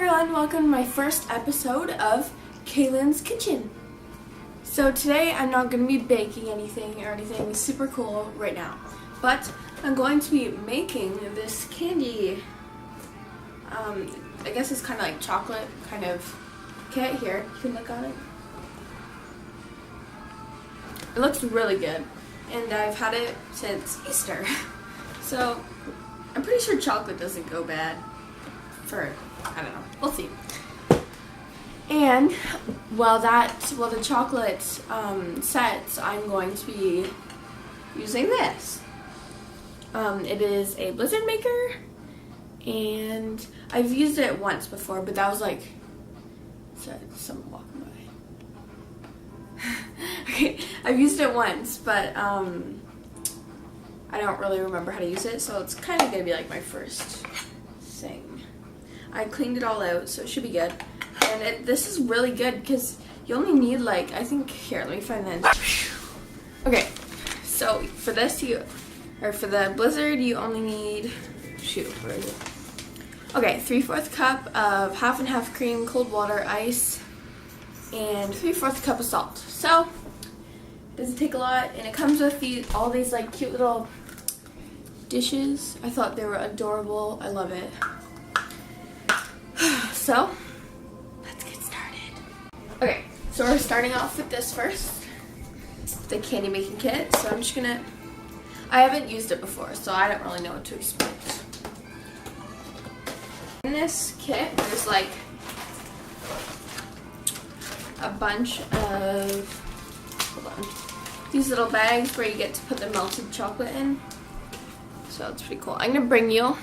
everyone, welcome to my first episode of Kay-lynn's Kitchen. So today I'm not going to be baking anything or anything super cool right now, but I'm going to be making this candy. I guess it's kind of like chocolate kind of kit. Here, you can look on it. It looks really good, and I've had it since Easter. So I'm pretty sure chocolate doesn't go bad for, I don't know, we'll see. And while the chocolate sets, I'm going to be using this. It is a blizzard maker, and I've used it once before, but that was like, sorry, someone walking by. Okay, I've used it once, but I don't really remember how to use it, so it's kind of gonna be like my first thing. I cleaned it all out, so it should be good. And this is really good because you only need like, I think, here, let me find this. Okay, so for this, for the blizzard, you only need, where is it? Okay, 3/4 cup of half and half cream, cold water, ice, and 3/4 cup of salt. So, it doesn't take a lot, and it comes with all these like cute little dishes. I thought they were adorable. I love it. So, let's get started. Okay, so we're starting off with this first, the candy making kit. So I'm just gonna, I haven't used it before, so I don't really know what to expect. In this kit, there's like a bunch of, hold on, these little bags where you get to put the melted chocolate in. So it's pretty cool. I'm gonna bring you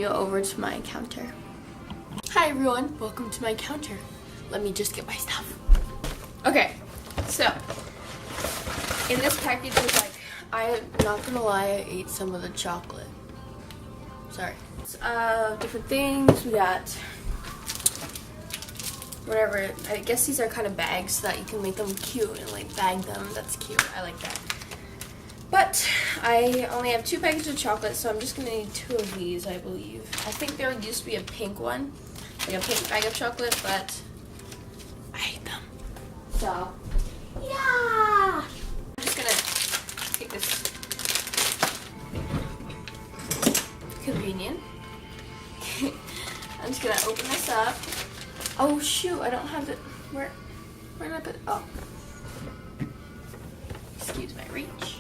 over to my counter. Hi everyone, welcome to my counter. Let me just get my stuff. Okay, so in this package is like, I'm not gonna lie, I ate some of the chocolate. Sorry. Different things. We got whatever. I guess these are kind of bags so that you can make them cute and like bag them. That's cute. I like that. But I only have 2 packages of chocolate, so I'm just gonna need 2 of these, I believe. I think there used to be a pink one, like a pink bag of chocolate, but I hate them. So, yeah! I'm just gonna take this. Convenient. I'm just gonna open this up. Oh shoot, I don't have it. Where did I put it? Oh. Excuse my reach.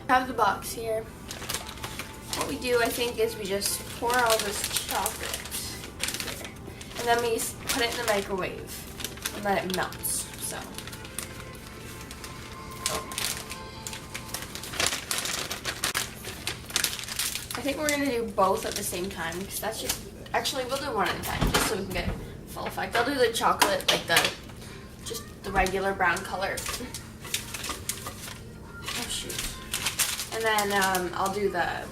I have the box here. What we do, I think, is we just pour all this chocolate here. And then we put it in the microwave and let it melts. So. I think we're gonna do both at the same time because that's just, actually we'll do one at a time just so we can get full effect. I'll do the chocolate, like just the regular brown color. Oh shoot. And then I'll do the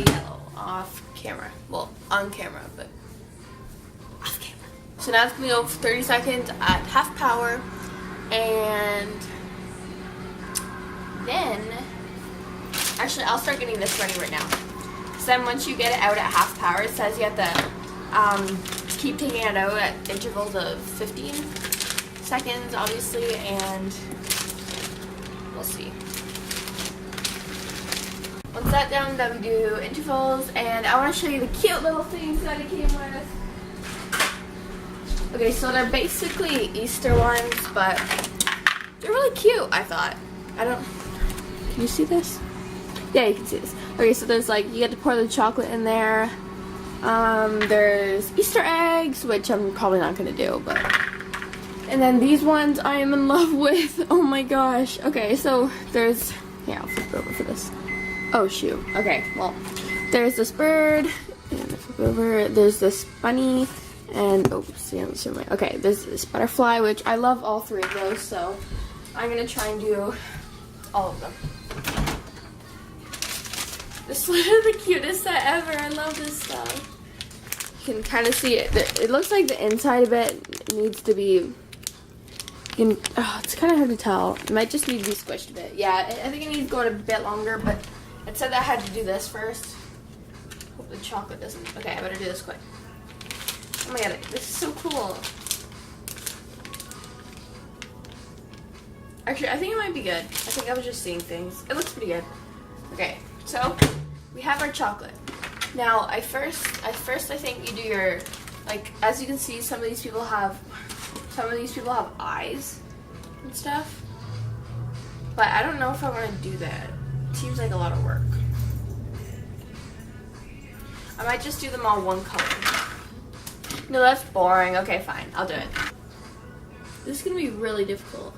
yellow off camera. Well, on camera, but off camera. So now it's gonna go for 30 seconds at half power, and then, actually, I'll start getting this ready right now. So then once you get it out at half power, it says you have to keep taking it out at intervals of 15 seconds, obviously, and we'll see. Once that's done, then we do intervals, and I want to show you the cute little things that it came with. Okay, so they're basically Easter ones, but they're really cute, I thought. Can you see this? Yeah, you can see this. Okay, so there's like, you get to pour the chocolate in there. There's Easter eggs, which I'm probably not gonna do, but. And then these ones I am in love with. Oh my gosh. Okay, so there's, yeah, I'll flip it over for this. Oh shoot. Okay, well, there's this bird, and flip it over. There's this bunny, and okay, there's this butterfly, which I love all 3 of those, so I'm gonna try and do all of them. This is literally the cutest set ever. I love this stuff. You can kind of see it. It looks like the inside of it needs to be it's kind of hard to tell. It might just need to be squished a bit. Yeah, I think it needs to go a bit longer, but It said that I had to do this first. Hope the chocolate doesn't. Okay, I better do this quick. Oh my god, this is so cool. Actually, I think it might be good. I think I was just seeing things. It looks pretty good. Okay, so we have our chocolate. Now, I think you do your, like, as you can see, some of these people have eyes and stuff. But I don't know if I want to do that. It seems like a lot of work. I might just do them all one color. No, that's boring. Okay, fine. I'll do it. This is going to be really difficult.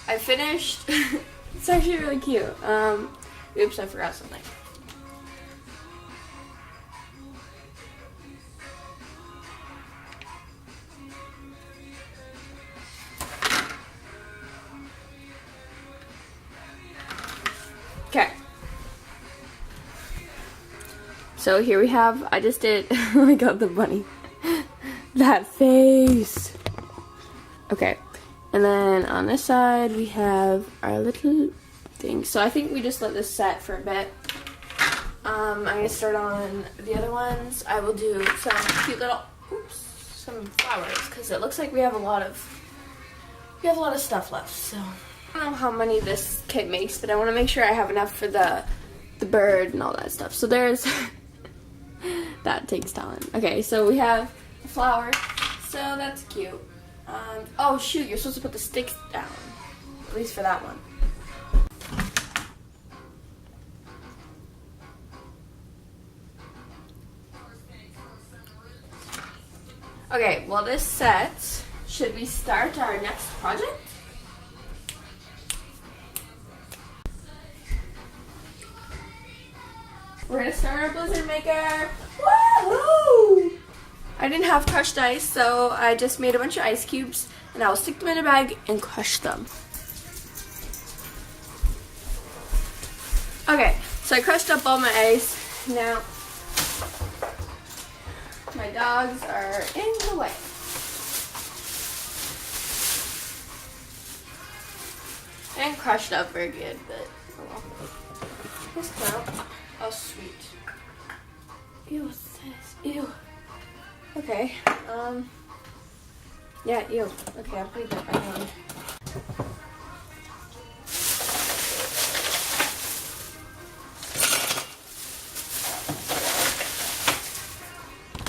I finished. It's actually really cute. Oops, I forgot something. Okay. So here we have, I just did, oh my god, the bunny. That face. Okay. And then on this side, we have our little thing. So I think we just let this set for a bit. I'm going to start on the other ones. I will do some cute little, some flowers, because it looks like we have a lot of stuff left. So I don't know how many this kit makes, but I want to make sure I have enough for the bird and all that stuff. So there's, that takes time. Okay, so we have a flower. So that's cute. Oh shoot, you're supposed to put the sticks down. At least for that one. Okay, well this set, should we start our next project? We're gonna start our blizzard maker. Woohoo! I didn't have crushed ice, so I just made a bunch of ice cubes, and I will stick them in a bag and crush them. Okay, so I crushed up all my ice. Now, my dogs are in the way. I didn't crush it up very good, but oh well. This clown. Oh, sweet. Ew, what's this? Ew. Okay, yeah, ew. Okay, I'll put that back on.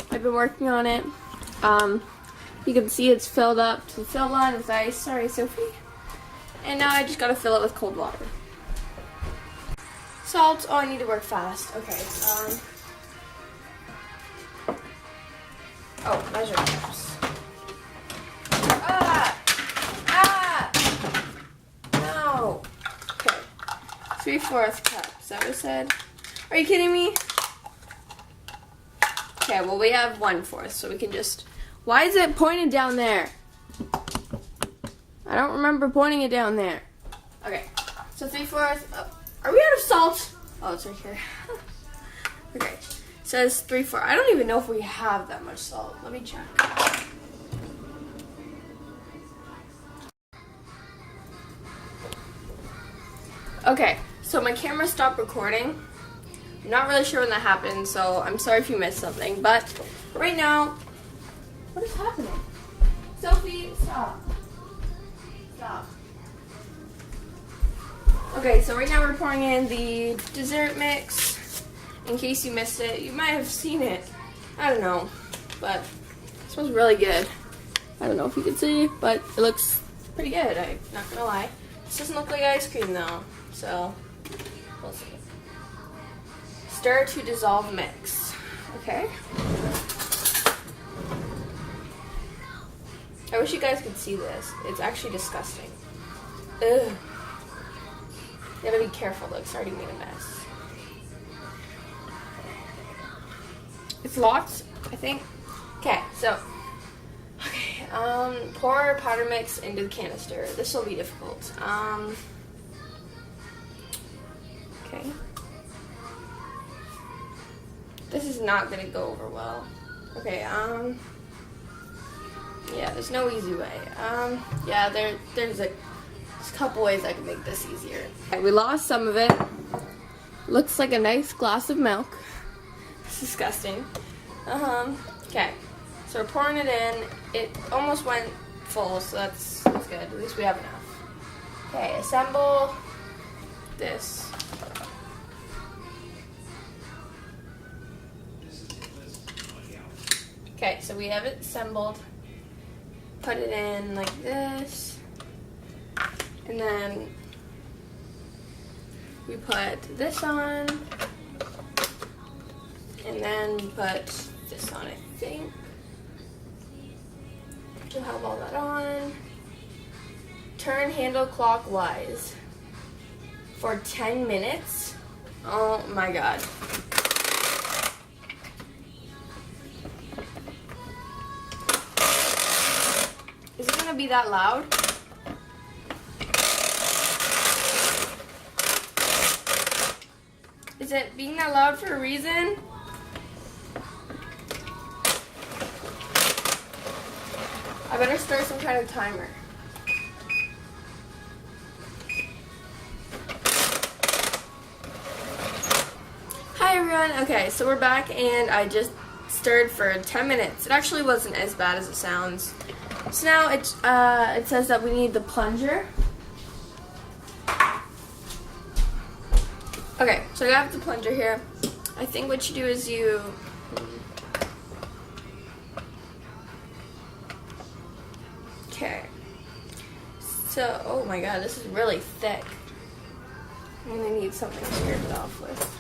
I've been working on it. You can see it's filled up to the fill line with ice. Sorry, Sophie. And now I just gotta fill it with cold water. Salt. Oh, I need to work fast. Okay, oh, measure cups. No. Okay. 3/4 cup. Is that what it said? Are you kidding me? Okay, well we have 1/4, so we can just. Why is it pointed down there? I don't remember pointing it down there. Okay, so 3/4. Are we out of salt? Oh, it's right here. Okay. It says 3/4. I don't even know if we have that much salt. Let me check. Okay, so my camera stopped recording. I'm not really sure when that happened, so I'm sorry if you missed something. But right now, what is happening? Sophie, stop. Stop. Okay, so right now we're pouring in the dessert mix. In case you missed it, you might have seen it. I don't know, but it smells really good. I don't know if you can see, but it looks pretty good. I'm not gonna lie. This doesn't look like ice cream though, so we'll see. Stir to dissolve mix. Okay. I wish you guys could see this. It's actually disgusting. Ugh. You gotta be careful though, it's already made a mess. It's locked, I think. Okay, so pour powder mix into the canister. This will be difficult. Okay. This is not gonna go over well. Okay, yeah, there's no easy way. Yeah, there's a, it's couple ways I can make this easier. Okay, we lost some of it. Looks like a nice glass of milk. It's disgusting. Okay, so we're pouring it in. It almost went full, so that's good. At least we have enough. Okay, assemble this. Okay, so we have it assembled. Put it in like this. And then we put this on. And then we put this on, I think. To have all that on. Turn handle clockwise for 10 minutes. Oh my god. Is it gonna be that loud? Is it being that loud for a reason? I better start some kind of timer. Hi everyone. Okay, so we're back and I just stirred for 10 minutes. It actually wasn't as bad as it sounds. So now it says that we need the plunger. Okay, so I got the plunger here. I think what you do is you okay. So, oh my god, this is really thick. I'm gonna need something to scrape it off with.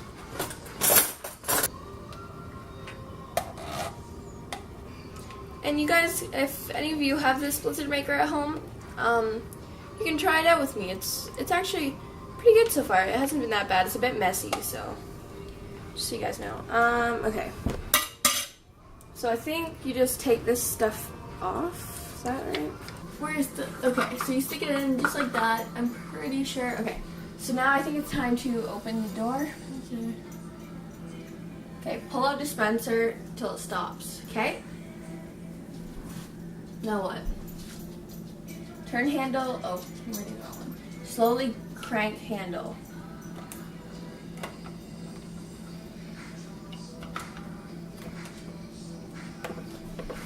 And you guys, if any of you have this blizzard maker at home, you can try it out with me. It's actually pretty good so far. It hasn't been that bad. It's a bit messy, so just so you guys know. Okay. So I think you just take this stuff off. Is that right? Where's the, okay, so you stick it in just like that. I'm pretty sure. Okay. So now I think it's time to open the door. Okay, pull out dispenser till it stops. Okay? Now what? Turn handle. Oh, where did that one? Slowly crank handle.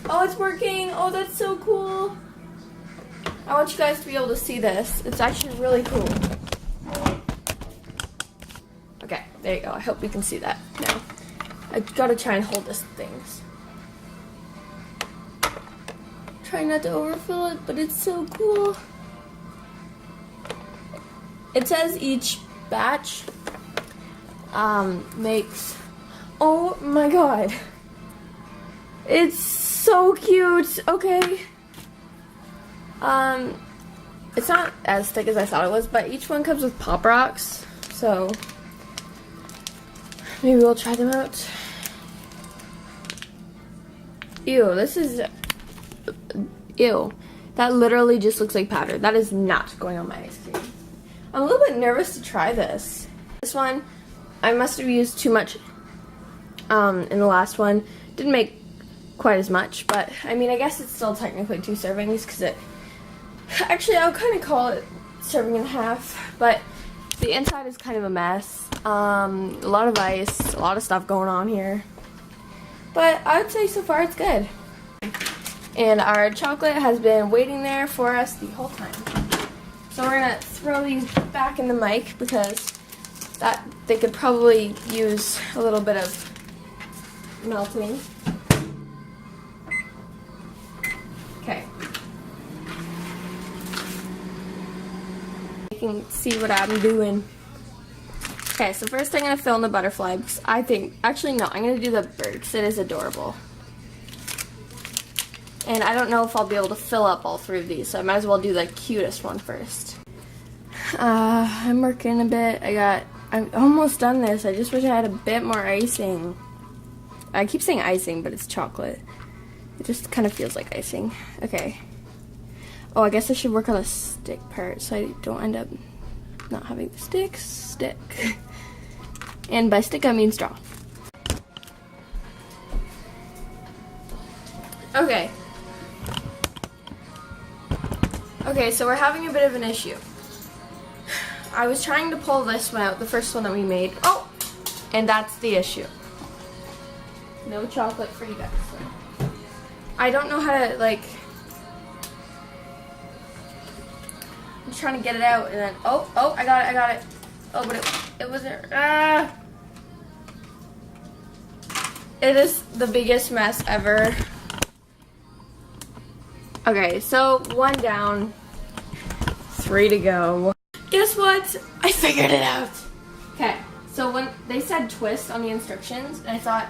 Oh, it's working. Oh, that's so cool. I want you guys to be able to see this. It's actually really cool. Okay, there you go. I hope you can see that now. I gotta try and hold this things. Try not to overfill it, but it's so cool. It says each batch makes, oh my god, it's so cute. Okay, it's not as thick as I thought it was, but each one comes with Pop Rocks, so maybe we'll try them out. Ew, this is, ew, that literally just looks like powder. That is not going on my ice cream. I'm a little bit nervous to try this. This one, I must have used too much in the last one. Didn't make quite as much, but I mean, I guess it's still technically 2 servings because it, actually I'll kind of call it serving and a half, but the inside is kind of a mess. A lot of ice, a lot of stuff going on here. But I would say so far it's good. And our chocolate has been waiting there for us the whole time. So we're gonna throw these back in the mic because that they could probably use a little bit of melting. Okay. You can see what I'm doing. Okay, so first I'm gonna fill in the butterfly because I think, actually no, I'm gonna do the bird because it is adorable. And I don't know if I'll be able to fill up all 3 of these, so I might as well do the cutest one first. I'm working a bit. I'm almost done this. I just wish I had a bit more icing. I keep saying icing, but it's chocolate. It just kind of feels like icing. Okay. Oh, I guess I should work on the stick part so I don't end up not having the stick. And by stick, I mean straw. Okay. Okay, so we're having a bit of an issue. I was trying to pull this one out, the first one that we made. Oh, and that's the issue. No chocolate for you guys. So. I don't know how to, like, I'm trying to get it out, and then, oh, I got it. Oh, but it wasn't, It is the biggest mess ever. Okay, so 1 down, 3 to go. Guess what? I figured it out. Okay, so when they said twist on the instructions, and I thought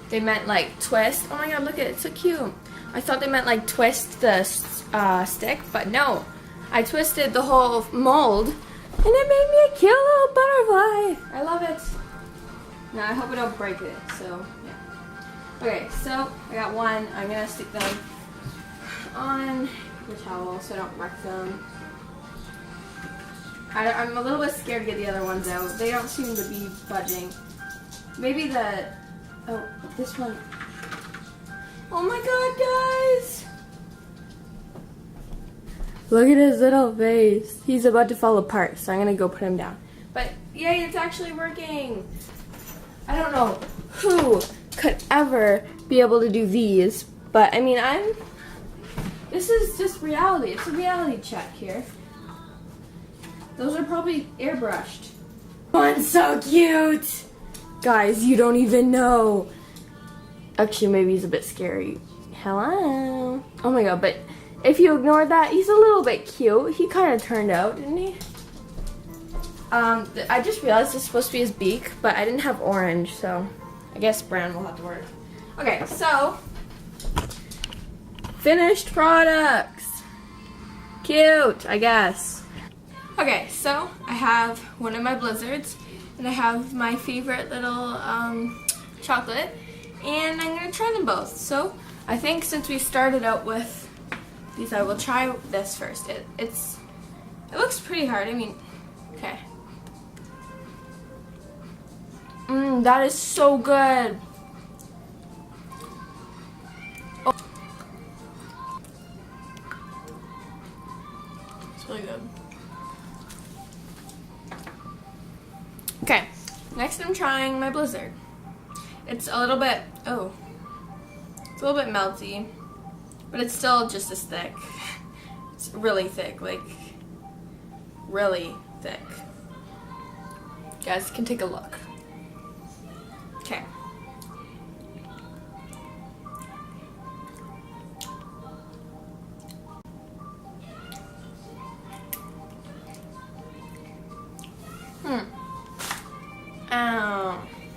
they meant like twist. Oh my god, look at it, it's so cute. I thought they meant like twist the stick, but no. I twisted the whole mold, and it made me a cute little butterfly. I love it. Now I hope I don't break it, so yeah. Okay, so I got one. I'm gonna stick them on the towel so I don't wreck them. I'm a little bit scared to get the other ones out. They don't seem to be budging. Maybe this one. Oh my god, guys! Look at his little face. He's about to fall apart, so I'm gonna go put him down. But yay, it's actually working! I don't know who could ever be able to do these, but I mean, this is just reality. It's a reality check here. Those are probably airbrushed. One's so cute! Guys, you don't even know. Actually, maybe he's a bit scary. Hello? Oh my god, but if you ignore that, he's a little bit cute. He kind of turned out, didn't he? I just realized it's supposed to be his beak, but I didn't have orange, so I guess brown will have to work. Okay, so finished products. Cute, I guess. Okay, so I have one of my blizzards, and I have my favorite little chocolate, and I'm gonna try them both. So I think since we started out with these, I will try this first. It looks pretty hard. I mean, okay. That is so good. Oh. It's really good. Okay, next I'm trying my blizzard. It's a little bit, it's a little bit melty, but it's still just as thick. It's really thick, like really thick. You guys can take a look. Okay.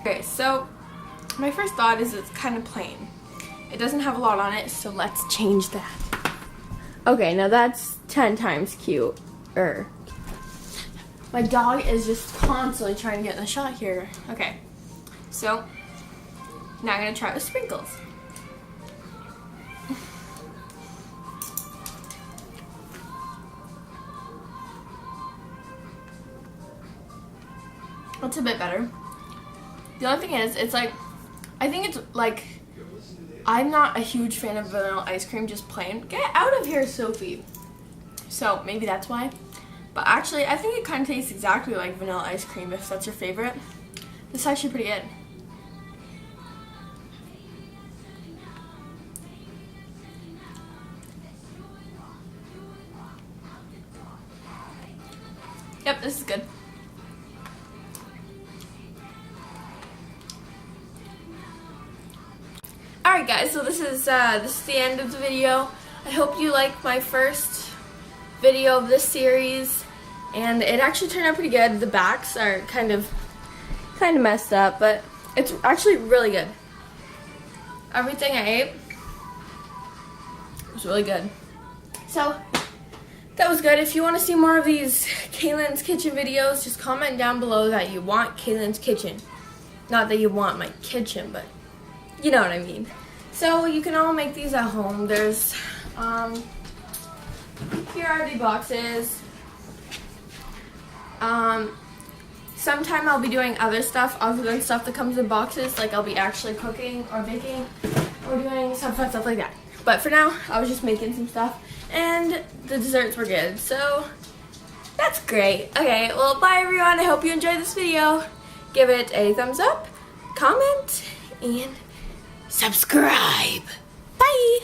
Okay, so my first thought is it's kind of plain. It doesn't have a lot on it, so let's change that. Okay, now that's 10 times cuter. My dog is just constantly trying to get in the shot here. Okay, so now I'm gonna try it with sprinkles. That's a bit better. The only thing is, it's like, I think it's like, I'm not a huge fan of vanilla ice cream, just plain. Get out of here, Sophie. So maybe that's why. But actually, I think it kind of tastes exactly like vanilla ice cream if that's your favorite. This is actually pretty good. Yep, this is good. Alright guys, so this is the end of the video. I hope you like my first video of this series, and it actually turned out pretty good. The backs are kind of messed up, but it's actually really good. Everything I ate was really good. So that was good. If you want to see more of these Kay-lynn's Kitchen videos, just comment down below that you want Kay-lynn's Kitchen. Not that you want my kitchen, but you know what I mean. So you can all make these at home. There's, here are the boxes. Sometime I'll be doing other stuff other than stuff that comes in boxes. Like I'll be actually cooking or baking or doing some fun stuff like that. But for now, I was just making some stuff and the desserts were good. So That's great. Okay, well, bye everyone. I hope you enjoyed this video. Give it a thumbs up, comment, and subscribe. Bye!